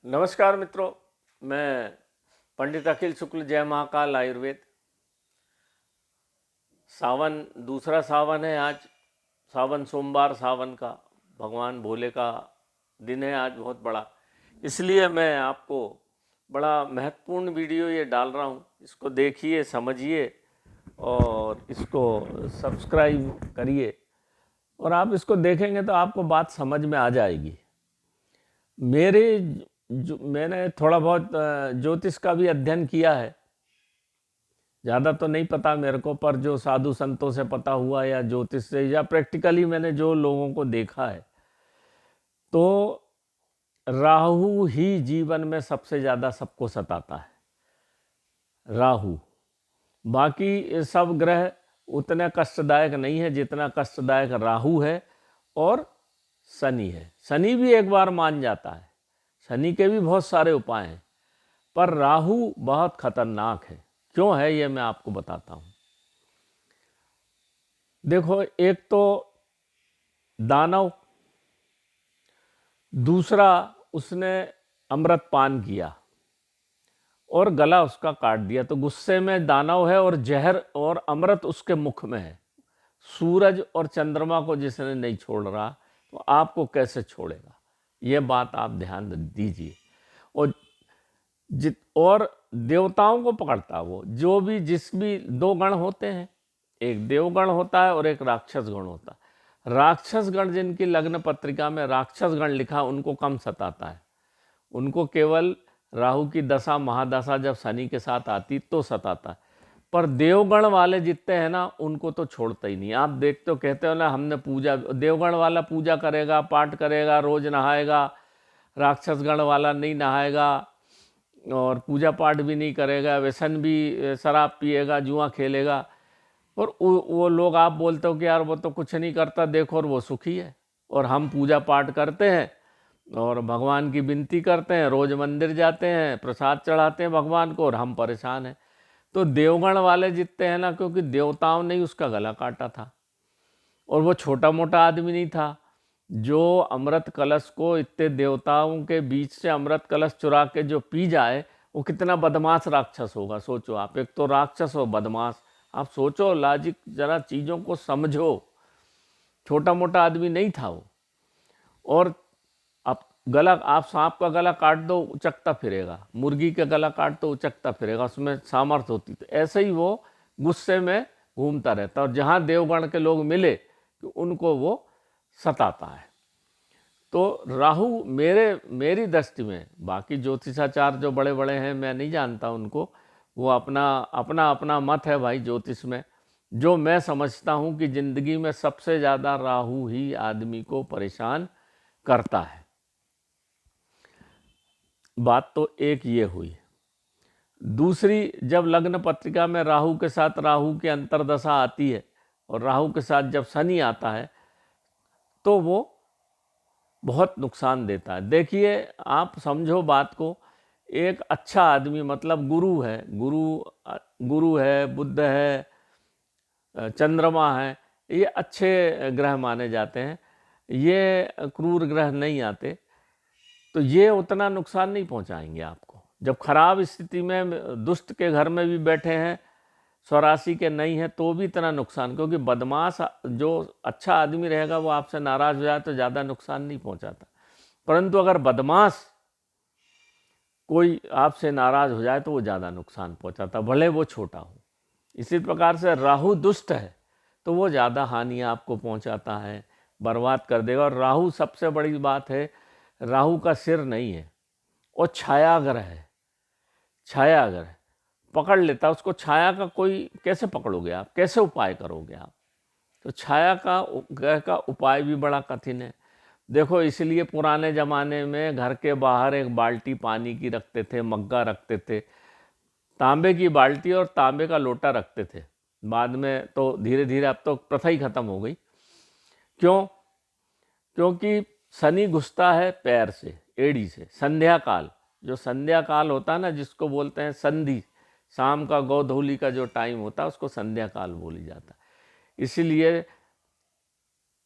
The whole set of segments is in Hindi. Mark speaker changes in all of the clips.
Speaker 1: नमस्कार मित्रों, मैं पंडित अखिल शुक्ल, जय महाकाल आयुर्वेद। सावन, दूसरा सावन है आज। सावन सोमवार सावन का, भगवान भोले का दिन है आज बहुत बड़ा। इसलिए मैं आपको बड़ा महत्वपूर्ण वीडियो ये डाल रहा हूँ। इसको देखिए, समझिए और इसको सब्सक्राइब करिए। और आप इसको देखेंगे तो आपको बात समझ में आ जाएगी। मैंने थोड़ा बहुत ज्योतिष का भी अध्ययन किया है। ज़्यादा तो नहीं पता मेरे को, पर जो साधु संतों से पता हुआ या ज्योतिष से या प्रैक्टिकली मैंने जो लोगों को देखा है, तो राहु ही जीवन में सबसे ज़्यादा सबको सताता है। राहु, बाकी सब ग्रह उतने कष्टदायक नहीं है जितना कष्टदायक राहु है और शनि है। शनि भी एक बार मान जाता है, शनि के भी बहुत सारे उपाय हैं, पर राहु बहुत खतरनाक है। क्यों है ये मैं आपको बताता हूँ। देखो, एक तो दानव, दूसरा उसने अमृत पान किया और गला उसका काट दिया। तो गुस्से में दानव है और जहर और अमृत उसके मुख में है। सूरज और चंद्रमा को जिसने नहीं छोड़ रहा, तो आपको कैसे छोड़ेगा? ये बात आप ध्यान दीजिए। और देवताओं को पकड़ता वो, जो भी जिस भी दो गण होते हैं, एक देवगण होता है और एक राक्षस गण होता है। राक्षस गण जिनकी लग्न पत्रिका में राक्षस गण लिखा, उनको कम सताता है। उनको केवल राहु की दशा महादशा जब शनि के साथ आती तो सताता है। पर देवगण वाले जितने हैं ना, उनको तो छोड़ता ही नहीं। आप देखते हो, कहते हो ना, हमने पूजा, देवगण वाला पूजा करेगा, पाठ करेगा, रोज नहाएगा, राक्षस गण वाला नहीं नहाएगा और पूजा पाठ भी नहीं करेगा, व्यसन भी, शराब पिएगा, जुआ खेलेगा। और वो लोग, आप बोलते हो कि यार वो तो कुछ नहीं करता, देखो, और वो सुखी है। और हम पूजा पाठ करते हैं और भगवान की विनती करते हैं, रोज मंदिर जाते हैं, प्रसाद चढ़ाते हैं भगवान को, और हम परेशान हैं। तो देवगण वाले जितने हैं ना, क्योंकि देवताओं ने ही उसका गला काटा था और वो छोटा मोटा आदमी नहीं था। जो अमृत कलश को, इतने देवताओं के बीच से अमृत कलश चुरा के जो पी जाए, वो कितना बदमाश राक्षस होगा, सोचो आप। एक तो राक्षस हो, बदमाश। आप सोचो, लॉजिक, जरा चीज़ों को समझो। छोटा मोटा आदमी नहीं था वो। और आप सांप का गला काट दो, उचकता फिरेगा। मुर्गी का गला काट दो, उचकता फिरेगा, उसमें सामर्थ्य होती। तो ऐसे ही वो गुस्से में घूमता रहता, और जहाँ देवगण के लोग मिले तो उनको वो सताता है। तो राहु मेरी दृष्टि में, बाकी ज्योतिषाचार्य जो बड़े बड़े हैं मैं नहीं जानता उनको, वो अपना अपना अपना मत है भाई ज्योतिष में। जो मैं समझता हूँ कि जिंदगी में सबसे ज़्यादा राहु ही आदमी को परेशान करता है। बात तो एक ये हुई। दूसरी, जब लग्न पत्रिका में राहु के साथ राहु की अंतर्दशा आती है और राहु के साथ जब शनि आता है, तो वो बहुत नुकसान देता है। देखिए, आप समझो बात को। एक अच्छा आदमी, मतलब गुरु है, गुरु है, बुद्ध है, चंद्रमा है, ये अच्छे ग्रह माने जाते हैं। ये क्रूर ग्रह नहीं आते, तो ये उतना नुकसान नहीं पहुंचाएंगे आपको। जब खराब स्थिति में दुष्ट के घर में भी बैठे हैं, स्वराशि के नहीं है, तो भी इतना नुकसान, क्योंकि बदमाश जो अच्छा आदमी रहेगा वो आपसे नाराज हो जाए तो ज़्यादा नुकसान नहीं पहुंचाता। परंतु अगर बदमाश कोई आपसे नाराज हो जाए तो वो ज़्यादा नुकसान पहुंचाता, भले वो छोटा हो। इसी प्रकार से राहु दुष्ट है तो वो ज़्यादा हानि आपको पहुंचाता है, बर्बाद कर देगा। और राहु, सबसे बड़ी बात है, राहु का सिर नहीं है और छाया ग्रह है। छाया ग्रह पकड़ लेता, उसको छाया का कोई कैसे पकड़ोगे आप, कैसे उपाय करोगे आप? तो छाया का ग्रह का उपाय भी बड़ा कठिन है। देखो, इसलिए पुराने ज़माने में घर के बाहर एक बाल्टी पानी की रखते थे, मग्गा रखते थे, तांबे की बाल्टी और तांबे का लोटा रखते थे। बाद में तो धीरे धीरे अब तो प्रथा ही खत्म हो गई। क्यों? क्योंकि शनि घुसता है पैर से, एड़ी से। संध्या काल, जो संध्या काल होता है ना, जिसको बोलते हैं संधि, शाम का गोधूली का जो टाइम होता है, उसको संध्या काल बोली जाता है। इसीलिए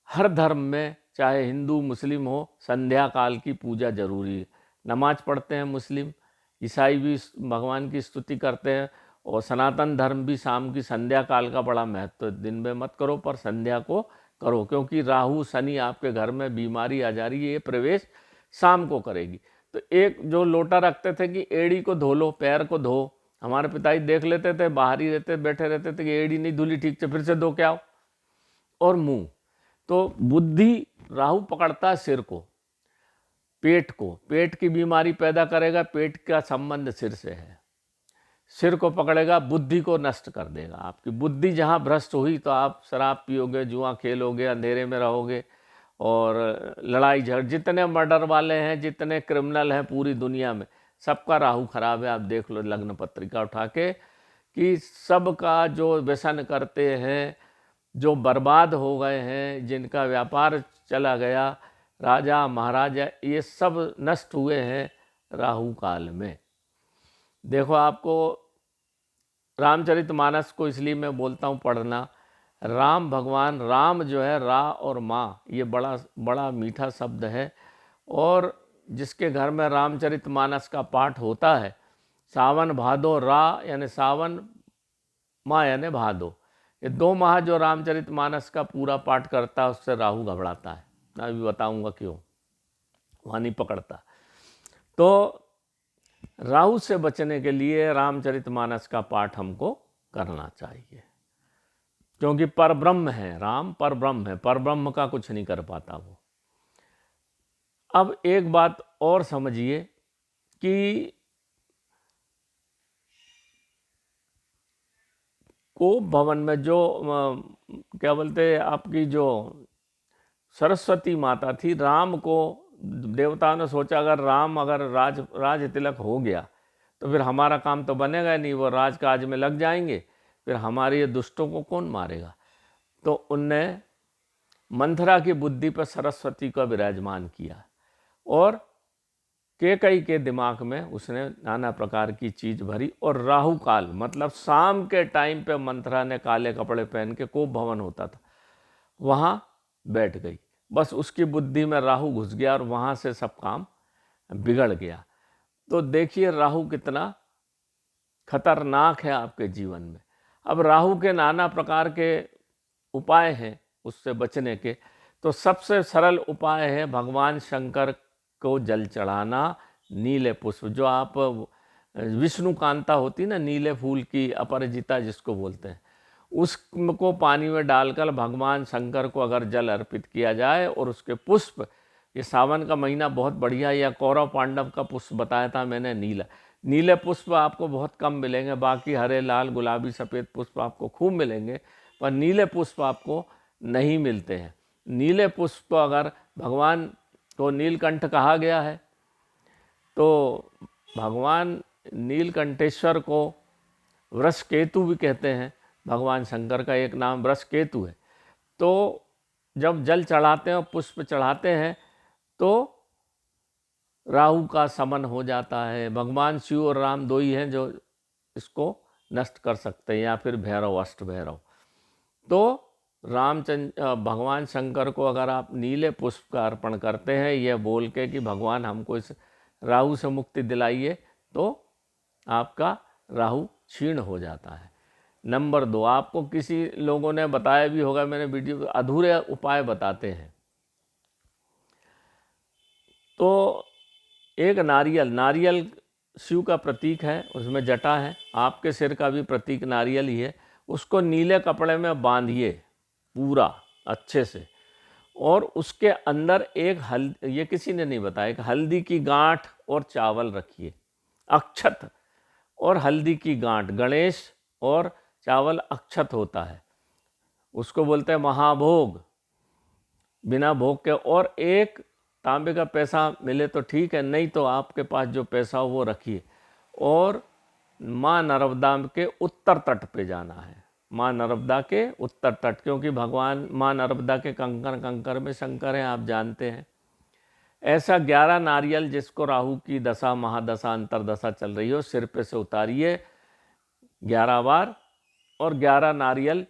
Speaker 1: हर धर्म में, चाहे हिंदू मुस्लिम हो, संध्या काल की पूजा जरूरी है। नमाज पढ़ते हैं मुस्लिम, ईसाई भी भगवान की स्तुति करते हैं, और सनातन धर्म भी शाम की संध्या काल का बड़ा महत्व है। दिन में मत करो पर संध्या को करो, क्योंकि राहु शनि आपके घर में बीमारी आ जा रही है, ये प्रवेश शाम को करेगी। तो एक जो लोटा रखते थे कि एड़ी को धो लो, पैर को धो, हमारे पिताजी देख लेते थे, बाहर ही रहते बैठे रहते थे कि एड़ी नहीं धुली ठीक से, फिर से धो के आओ। और मुंह, तो बुद्धि राहु पकड़ता है सिर को, पेट को, पेट की बीमारी पैदा करेगा, पेट का संबंध सिर से है, सिर को पकड़ेगा, बुद्धि को नष्ट कर देगा। आपकी बुद्धि जहाँ भ्रष्ट हुई तो आप शराब पियोगे, जुआ खेलोगे, अंधेरे में रहोगे, और लड़ाई झगड़, जितने मर्डर वाले हैं, जितने क्रिमिनल हैं पूरी दुनिया में, सबका राहु खराब है। आप देख लो लग्न पत्रिका उठा के कि सबका जो व्यसन करते हैं, जो बर्बाद हो गए हैं, जिनका व्यापार चला गया, राजा महाराजा, ये सब नष्ट हुए हैं राहु काल में। देखो, आपको रामचरितमानस को इसलिए मैं बोलता हूँ पढ़ना। राम भगवान, राम जो है, रा और माँ, ये बड़ा बड़ा मीठा शब्द है। और जिसके घर में रामचरितमानस का पाठ होता है, सावन भादो, रा यानी सावन, माँ यानी भादो, ये 2 माह जो रामचरितमानस का पूरा पाठ करता है, उससे राहु घबराता है। मैं अभी बताऊंगा क्यों, वहाँ नहीं पकड़ता। तो राहु से बचने के लिए रामचरितमानस का पाठ हमको करना चाहिए, क्योंकि परब्रह्म है, राम परब्रह्म है, परब्रह्म का कुछ नहीं कर पाता वो। अब एक बात और समझिए कि कोप भवन में जो क्या बोलते हैं, आपकी जो सरस्वती माता थी, राम को देवताओं ने सोचा अगर राज तिलक हो गया तो फिर हमारा काम तो बनेगा नहीं, वो राजकाज में लग जाएंगे, फिर हमारे ये दुष्टों को कौन मारेगा। तो उनने मंथरा की बुद्धि पर सरस्वती को विराजमान किया, और कैकई के दिमाग में उसने नाना प्रकार की चीज भरी, और राहु काल मतलब शाम के टाइम पे मंथरा ने काले कपड़े पहन के, कोप भवन होता था, वहाँ बैठ गई। बस उसकी बुद्धि में राहु घुस गया और वहाँ से सब काम बिगड़ गया। तो देखिए राहु कितना खतरनाक है आपके जीवन में। अब राहु के नाना प्रकार के उपाय हैं उससे बचने के। तो सबसे सरल उपाय है भगवान शंकर को जल चढ़ाना, नीले पुष्प, जो आप विष्णु कांता होती ना, नीले फूल की अपराजिता जिसको बोलते हैं, उसको पानी में डालकर भगवान शंकर को अगर जल अर्पित किया जाए, और उसके पुष्प, ये सावन का महीना बहुत बढ़िया, या कौरव पांडव का पुष्प बताया था मैंने, नीला, नीले पुष्प आपको बहुत कम मिलेंगे, बाकी हरे लाल गुलाबी सफ़ेद पुष्प आपको खूब मिलेंगे, पर नीले पुष्प आपको नहीं मिलते हैं। नीले पुष्प अगर भगवान को नीलकंठ कहा गया है, तो भगवान नीलकंठेश्वर को वृषकेतु भी कहते हैं, भगवान शंकर का एक नाम वृषकेतु है। तो जब जल चढ़ाते हैं, पुष्प चढ़ाते हैं, तो राहु का समन हो जाता है। भगवान शिव और राम 2 ही हैं जो इसको नष्ट कर सकते हैं, या फिर भैरव, अष्ट भैरव। तो भगवान शंकर को अगर आप नीले पुष्प का अर्पण करते हैं, यह बोल के कि भगवान हमको इस राहु से मुक्ति दिलाइए, तो आपका राहु क्षीण हो जाता है। नंबर 2, आपको किसी लोगों ने बताया भी होगा, मैंने वीडियो अधूरे उपाय बताते हैं। तो एक नारियल शिव का प्रतीक है, उसमें जटा है, आपके सिर का भी प्रतीक नारियल ही है। उसको नीले कपड़े में बांधिए पूरा अच्छे से, और उसके अंदर एक ये किसी ने नहीं बताया, एक हल्दी की गांठ और चावल रखिए, अक्षत और हल्दी की गांठ, गणेश और चावल अक्षत होता है, उसको बोलते हैं महाभोग, बिना भोग के। और एक तांबे का पैसा मिले तो ठीक है, नहीं तो आपके पास जो पैसा हो वो रखिए, और माँ नर्मदा के उत्तर तट पे जाना है, माँ नर्मदा के उत्तर तट, क्योंकि भगवान माँ नर्मदा के कंकर कंकर में शंकर हैं, आप जानते हैं। ऐसा 11 नारियल जिसको राहु की दशा, महादशा, अंतरदशा चल रही हो, सिर पे से उतारिए 11 बार, और 11 नारियल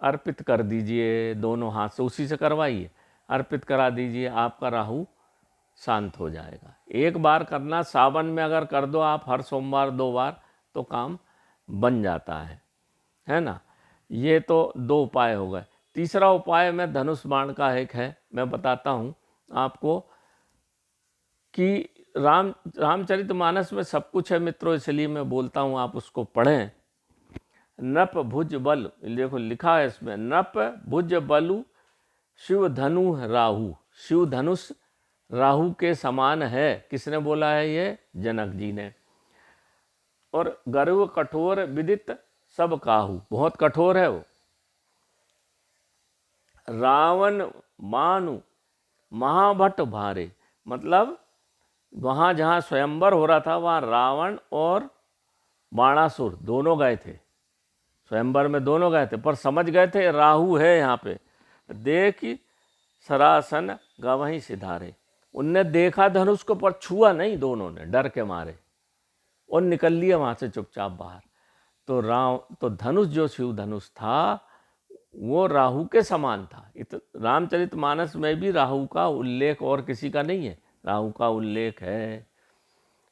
Speaker 1: अर्पित कर दीजिए दोनों हाथ से, उसी से करवाइए, अर्पित करा दीजिए, आपका राहु शांत हो जाएगा। एक बार करना, सावन में अगर कर दो आप हर सोमवार 2 बार तो काम बन जाता है ना। ये तो 2 उपाय हो गए। तीसरा उपाय में धनुष बाण का एक है, मैं बताता हूँ आपको कि रामचरितमानस में सब कुछ है मित्रों, इसलिए मैं बोलता हूँ आप उसको पढ़ें। नप भुज बल, देखो लिखा है इसमें, नप भुज बलु शिव धनु राहु। शिव धनुष राहु के समान है। किसने बोला है? ये जनक जी ने। और गर्व कठोर विदित सब काहू, बहुत कठोर है वो। रावण मानु महाभट भारे, मतलब वहाँ जहाँ स्वयंवर हो रहा था वहाँ रावण और बाणासुर दोनों गए थे, स्वयंवर में दोनों गए थे, पर समझ गए थे राहु है यहाँ पे। देख सरासन गवहीं सिधारे, उनने देखा धनुष को पर छुआ नहीं, दोनों ने डर के मारे और निकल लिए वहाँ से चुपचाप बाहर। तो धनुष जो शिव धनुष था वो राहु के समान था। रामचरितमानस में भी राहु का उल्लेख और किसी का नहीं है, राहु का उल्लेख है।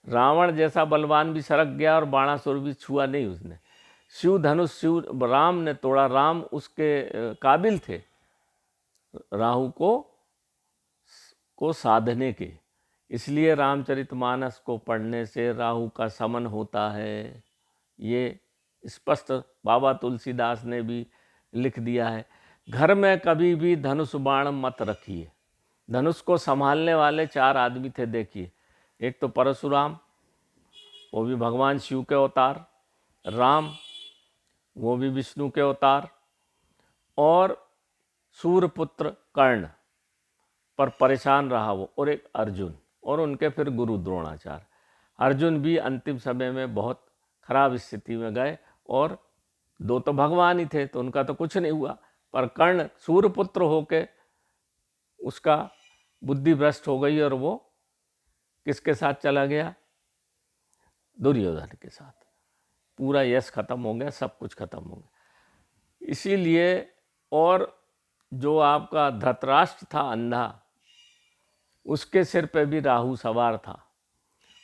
Speaker 1: रावण जैसा बलवान भी सरक गया और बाणासुर भी छुआ नहीं उसने। शिव धनुष शिव राम ने तोड़ा, राम उसके काबिल थे राहु को साधने के। इसलिए रामचरितमानस को पढ़ने से राहु का समन होता है, ये स्पष्ट बाबा तुलसीदास ने भी लिख दिया है। घर में कभी भी धनुष बाण मत रखिए। धनुष को संभालने वाले 4 आदमी थे, देखिए। एक तो परशुराम, वो भी भगवान शिव के अवतार, राम वो भी विष्णु के अवतार, और सूर्यपुत्र कर्ण पर परेशान रहा वो, और एक अर्जुन, और उनके फिर गुरु द्रोणाचार्य। अर्जुन भी अंतिम समय में बहुत खराब स्थिति में गए, और 2 तो भगवान ही थे तो उनका तो कुछ नहीं हुआ, पर कर्ण सूर्यपुत्र होके उसका बुद्धि भ्रष्ट हो गई और वो किसके साथ चला गया? दुर्योधन के साथ। पूरा यश खत्म हो गया, सब कुछ खत्म हो गया। इसीलिए, और जो आपका धृतराष्ट्र था अंधा, उसके सिर पे भी राहु सवार था,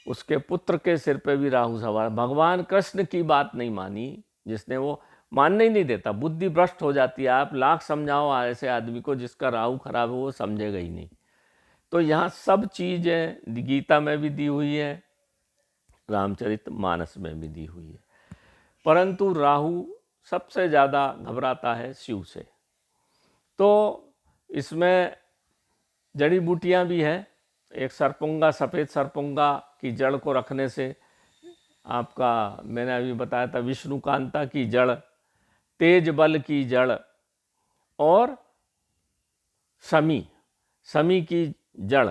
Speaker 1: उसके पुत्र के सिर पे भी राहु सवार। भगवान कृष्ण की बात नहीं मानी जिसने, वो मानने ही नहीं देता, बुद्धि भ्रष्ट हो जाती है। आप लाख समझाओ ऐसे आदमी को जिसका राहु खराब है, वो समझेगा ही नहीं। तो यहाँ सब चीज़ें गीता में भी दी हुई है, रामचरितमानस में भी दी हुई है। परंतु राहु सबसे ज़्यादा घबराता है शिव से। तो इसमें जड़ी बूटियाँ भी हैं। एक सरपुंगा, सफ़ेद सरपुंगा की जड़ को रखने से आपका, मैंने अभी बताया था, विष्णुकांता की जड़, तेज बल की जड़, और समी की जड़,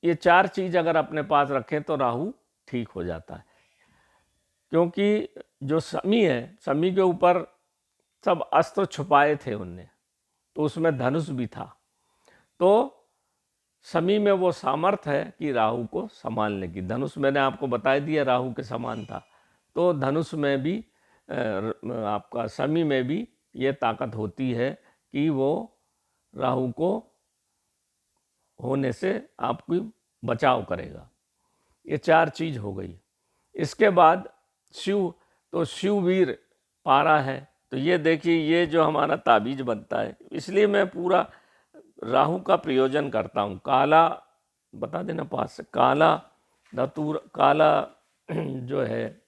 Speaker 1: ये 4 चीज़ अगर अपने पास रखें तो राहु ठीक हो जाता है। क्योंकि जो समी है, समी के ऊपर सब अस्त्र छुपाए थे उनने, तो उसमें धनुष भी था। तो समी में वो सामर्थ्य है कि राहु को संभालने की। धनुष मैंने आपको बता दिया राहु के समान था, तो धनुष में भी आपका समी में भी ये ताकत होती है कि वो राहु को होने से आपकी बचाव करेगा। ये 4 चीज़ हो गई। इसके बाद शिव, तो शिववीर पारा है। तो ये देखिए, ये जो हमारा ताबीज बनता है, इसलिए मैं पूरा राहु का प्रयोजन करता हूँ। काला, बता देना पास से, काला धतूर, काला जो है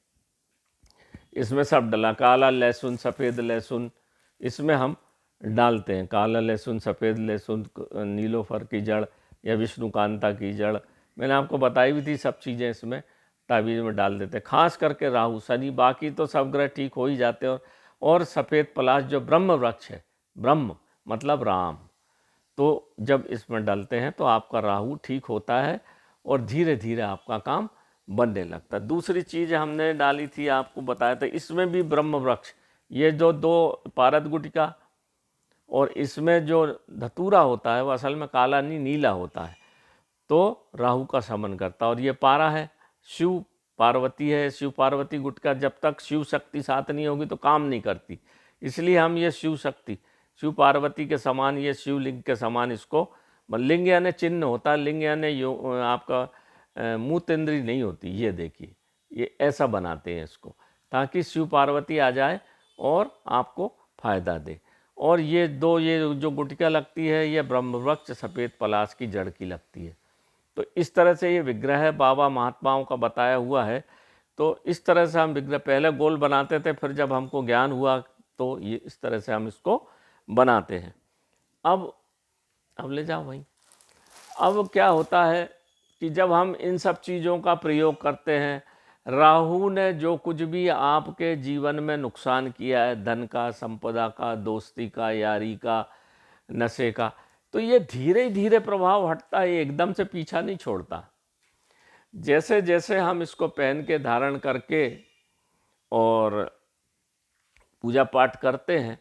Speaker 1: इसमें सब डला, काला लहसुन, सफ़ेद लहसुन इसमें हम डालते हैं। काला लहसुन, सफ़ेद लहसुन, नीलोफर की जड़ या विष्णुकांता की जड़, मैंने आपको बताई भी थी, सब चीज़ें इसमें ताबीज़ में डाल देते हैं। खास करके राहु, शनि, बाकी तो सब ग्रह ठीक हो ही जाते हैं। और सफ़ेद पलाश जो ब्रह्म वृक्ष है, ब्रह्म मतलब राम, तो जब इसमें डालते हैं तो आपका राहु ठीक होता है और धीरे धीरे आपका काम बनने लगता है। दूसरी चीज़ हमने डाली थी, आपको बताया था, इसमें भी ब्रह्म वृक्ष, ये जो 2 पारद गुटिका, और इसमें जो धतूरा होता है वो असल में काला नहीं, नीला होता है, तो राहु का शमन करता है। और ये पारा है, शिव पार्वती है, शिव पार्वती गुटका, जब तक शिव शक्ति साथ नहीं होगी तो काम नहीं करती। इसलिए हम ये शिव शक्ति, शिव पार्वती के समान, ये शिवलिंग के समान इसको लिंग यानी चिन्ह होता है, लिंग यानी आपका मूर्त इंद्री नहीं होती। ये देखिए, ये ऐसा बनाते हैं इसको, ताकि शिव पार्वती आ जाए और आपको फायदा दे। और ये जो गुटिका लगती है, ये ब्रह्मवृक्ष सफ़ेद पलाश की जड़ की लगती है। तो इस तरह से ये विग्रह बाबा महात्माओं का बताया हुआ है। तो इस तरह से हम विग्रह पहले गोल बनाते थे, फिर जब हमको ज्ञान हुआ तो ये इस तरह से हम इसको बनाते हैं। अब ले जाओ भाई। अब क्या होता है कि जब हम इन सब चीज़ों का प्रयोग करते हैं, राहु ने जो कुछ भी आपके जीवन में नुकसान किया है, धन का, संपदा का, दोस्ती का, यारी का, नशे का, तो ये धीरे धीरे प्रभाव हटता है, एकदम से पीछा नहीं छोड़ता। जैसे जैसे हम इसको पहन के धारण करके और पूजा पाठ करते हैं,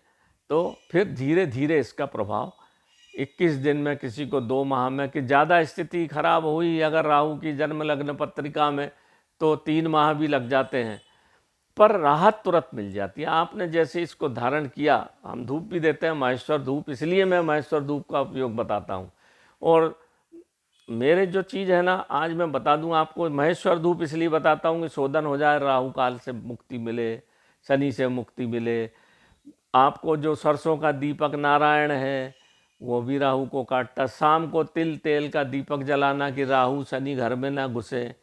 Speaker 1: तो फिर धीरे धीरे इसका प्रभाव 21 दिन में, किसी को 2 माह में, कि ज़्यादा स्थिति खराब हुई अगर राहु की जन्म लग्न पत्रिका में, तो 3 माह भी लग जाते हैं, पर राहत तुरंत मिल जाती है। आपने जैसे इसको धारण किया, हम धूप भी देते हैं, महेश्वर धूप, इसलिए मैं महेश्वर धूप का उपयोग बताता हूँ। और मेरे जो चीज़ है ना, आज मैं बता दूं आपको, महेश्वर धूप इसलिए बताता हूँ कि शोधन हो जाए, राहु काल से मुक्ति मिले, शनि से मुक्ति मिले। आपको जो सरसों का दीपक नारायण है, वो भी राहु को काटता। शाम को तिल तेल का दीपक जलाना कि राहु शनि घर में ना घुसे।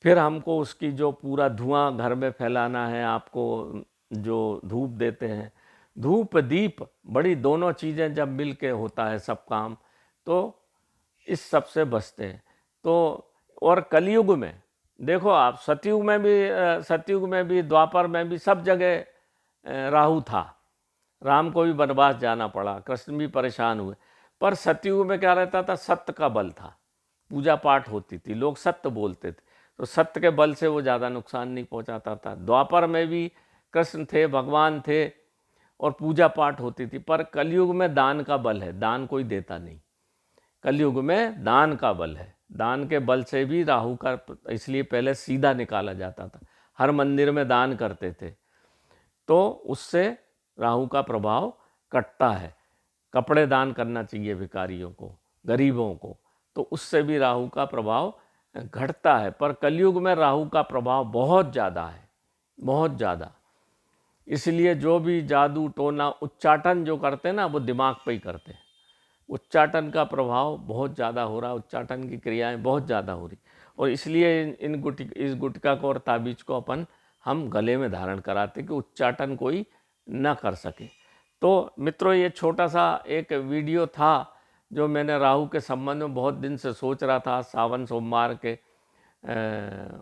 Speaker 1: फिर हमको उसकी जो पूरा धुआं घर में फैलाना है, आपको जो धूप देते हैं, धूप दीप बड़ी, दोनों चीज़ें जब मिल के होता है सब काम, तो इस सब से बचते हैं। तो और कलयुग में देखो आप, सतयुग में भी, द्वापर में भी, सब जगह राहु था। राम को भी वनवास जाना पड़ा, कृष्ण भी परेशान हुए, पर सतयुग में क्या रहता था, सत्य का बल था, पूजा पाठ होती थी, लोग सत्य बोलते थे, तो सत्य के बल से वो ज़्यादा नुकसान नहीं पहुंचाता था। द्वापर में भी कृष्ण थे, भगवान थे, और पूजा पाठ होती थी। पर कलयुग में दान का बल है, दान कोई देता नहीं। कलयुग में दान का बल है, दान के बल से भी राहु का, इसलिए पहले सीधा निकाला जाता था, हर मंदिर में दान करते थे, तो उससे राहु का प्रभाव कटता है। कपड़े दान करना चाहिए भिखारियों को, गरीबों को, तो उससे भी राहु का प्रभाव घटता है। पर कलयुग में राहु का प्रभाव बहुत ज़्यादा है, बहुत ज़्यादा। इसलिए जो भी जादू टोना उच्चाटन जो करते हैं ना, वो दिमाग पे ही करते हैं। उच्चाटन का प्रभाव बहुत ज़्यादा हो रहा है, उच्चाटन की क्रियाएं बहुत ज़्यादा हो रही, और इसलिए इस गुटका को और ताबीज को हम गले में धारण कराते कि उच्चाटन कोई ना कर सके। तो मित्रों, ये छोटा सा एक वीडियो था जो मैंने राहु के संबंध में बहुत दिन से सोच रहा था। सावन सोमवार के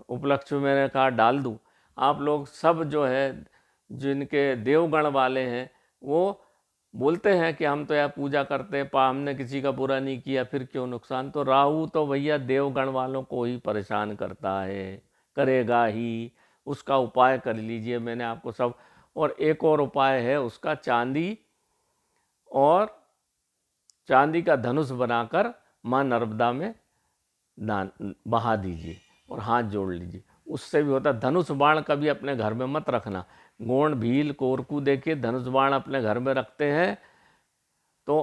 Speaker 1: उपलक्ष्य में मैंने कहा डाल दूँ। आप लोग सब जो है, जिनके देवगण वाले हैं, वो बोलते हैं कि हम तो यार पूजा करते हैं, हमने किसी का बुरा नहीं किया, फिर क्यों नुकसान। तो राहु तो भैया देवगण वालों को ही परेशान करता है, करेगा ही। उसका उपाय कर लीजिए, मैंने आपको सब। और एक और उपाय है उसका, चांदी का धनुष बनाकर माँ नर्मदा में बहा दीजिए और हाथ जोड़ लीजिए, उससे भी होता। धनुष बाण कभी अपने घर में मत रखना। गोंड भील कोरकू देखिए, धनुष बाण अपने घर में रखते हैं तो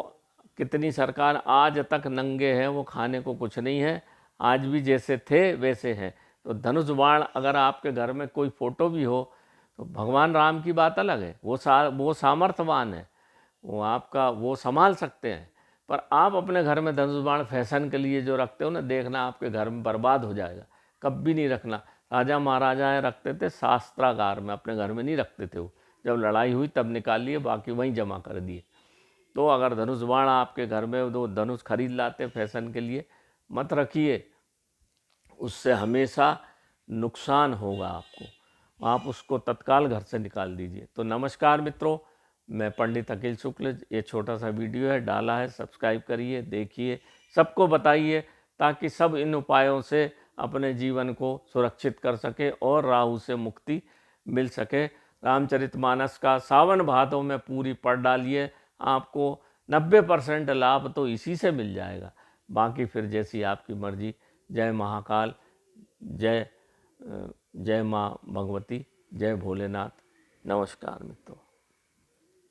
Speaker 1: कितनी सरकार आज तक नंगे हैं, वो खाने को कुछ नहीं है, आज भी जैसे थे वैसे हैं। तो धनुष बाण अगर आपके घर में कोई फोटो भी हो, तो भगवान राम की बात अलग है, वो सामर्थ्यवान है, वो आपका वो संभाल सकते हैं। पर आप अपने घर में धनुष बाण फैशन के लिए जो रखते हो ना, देखना आपके घर में बर्बाद हो जाएगा। कभी नहीं रखना। राजा महाराजाएँ रखते थे शास्त्रागार में, अपने घर में नहीं रखते थे वो। जब लड़ाई हुई तब निकाल लिए, बाकी वहीं जमा कर दिए। तो अगर धनुष बाण आपके घर में, दो धनुष खरीद लाते फैशन के लिए, मत रखिए, उससे हमेशा नुकसान होगा आपको। आप उसको तत्काल घर से निकाल दीजिए। तो नमस्कार मित्रों, मैं पंडित अखिल शुक्ल, ये छोटा सा वीडियो है डाला है, सब्सक्राइब करिए, देखिए, सबको बताइए, ताकि सब इन उपायों से अपने जीवन को सुरक्षित कर सके और राहु से मुक्ति मिल सके। रामचरितमानस का सावन भादों में पूरी पढ़ डालिए, आपको 90% लाभ तो इसी से मिल जाएगा। बाकी फिर जैसी आपकी मर्जी। जय महाकाल, जय माँ भगवती, जय भोलेनाथ। नमस्कार मित्रों।